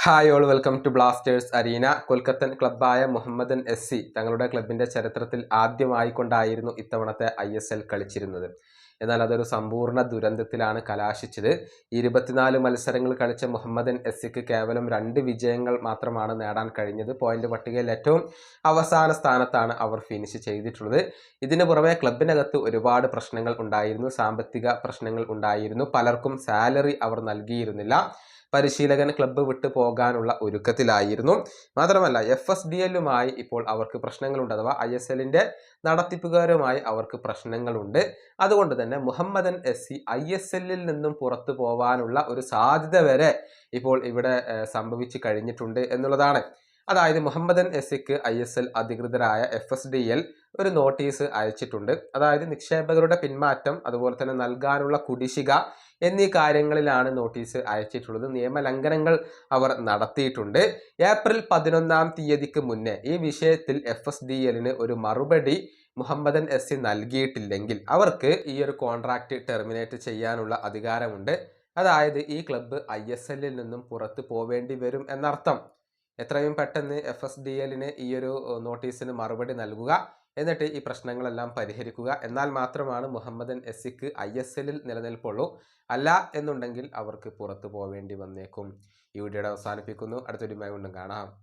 Hi all welcome to Blasters arena. കൊൽക്കത്തൻ ക്ലബ്ബായ Mohammedan S തങ്ങളുടെ ക്ലബിൻ്റെ ചരിത്രത്തിൽ ആദ്യമായിക്കൊണ്ടായിരുന്നു ഇത്തവണത്തെ ISL കളിച്ചിരുന്നത്. എന്നാൽ അതൊരു സമ്പൂർണ്ണ ദുരന്തത്തിലാണ് കലാശിച്ചത്. 24 മത്സരങ്ങൾ കളിച്ച മുഹമ്മദൻ എസ്സിക്ക് കേവലം 2 വിജയങ്ങൾ മാത്രമാണ് നേടാൻ കഴിഞ്ഞത്. പോയിന്റ് പട്ടികയിൽ ഏറ്റവും അവസാന സ്ഥാനത്താണ് അവർ ഫിനിഷ് ചെയ്തിട്ടുള്ളത്. ഇതിനു പുറമെ ക്ലബിനകത്ത് ഒരുപാട് പ്രശ്നങ്ങൾ ഉണ്ടായിരുന്നു. സാമ്പത്തിക പ്രശ്നങ്ങൾ ഉണ്ടായിരുന്നു. പലർക്കും സാലറി അവർ നൽകിയിരുന്നില്ല. പരിശീലകൻ ക്ലബ്ബ് വിട്ടു പോകാനുള്ള ഒരുക്കത്തിലായിരുന്നു. മാത്രമല്ല FSDLുമായി ഇപ്പോൾ അവർക്ക് പ്രശ്നങ്ങളുണ്ട്, അഥവാ ISLന്റെ നടത്തിപ്പുകാരുമായി അവർക്ക് പ്രശ്നങ്ങളുണ്ട്. അതുകൊണ്ട് തന്നെ മുഹമ്മദൻ എസ് ISLൽ നിന്നും പുറത്തു പോവാനുള്ള ഒരു സാധ്യത വരെ ഇപ്പോൾ ഇവിടെ സംഭവിച്ചു കഴിഞ്ഞിട്ടുണ്ട് എന്നുള്ളതാണ്. അതായത് മുഹമ്മദൻ എസ്സിക്ക് ISL അധികൃതരായ FSDL ഒരു നോട്ടീസ് അയച്ചിട്ടുണ്ട്. അതായത് നിക്ഷേപകരുടെ പിന്മാറ്റം, അതുപോലെ തന്നെ നൽകാനുള്ള കുടിശ്ശിക എന്നീ കാര്യങ്ങളിലാണ് നോട്ടീസ് അയച്ചിട്ടുള്ളത്. നിയമലംഘനങ്ങൾ അവർ നടത്തിയിട്ടുണ്ട്. ഏപ്രിൽ 11-ാം തീയതിക്ക് മുന്നേ ഈ വിഷയത്തിൽ FSDLന് ഒരു മറുപടി മുഹമ്മദൻ എസ് നൽകിയിട്ടില്ലെങ്കിൽ അവർക്ക് ഈ ഒരു കോൺട്രാക്റ്റ് ടെർമിനേറ്റ് ചെയ്യാനുള്ള അധികാരമുണ്ട്. അതായത് ഈ ക്ലബ്ബ് ISLൽ നിന്നും പുറത്തു പോവേണ്ടി വരും എന്നർത്ഥം. എത്രയും പെട്ടെന്ന് FSDLന് ഈ ഒരു നോട്ടീസിന് മറുപടി നൽകുക, എന്നിട്ട് ഈ പ്രശ്നങ്ങളെല്ലാം പരിഹരിക്കുക. എന്നാൽ മാത്രമാണ് മുഹമ്മദൻ എസ്സിക്ക് ISLൽ നിലനിൽപ്പുള്ളൂ. അല്ല എന്നുണ്ടെങ്കിൽ അവർക്ക് പുറത്തു പോവേണ്ടി വന്നേക്കും. ഈ വീഡിയോയുടെ അവസാനിപ്പിക്കുന്നു. അടുത്തൊരു വീഡിയോയുമായി വീണ്ടും കാണാം.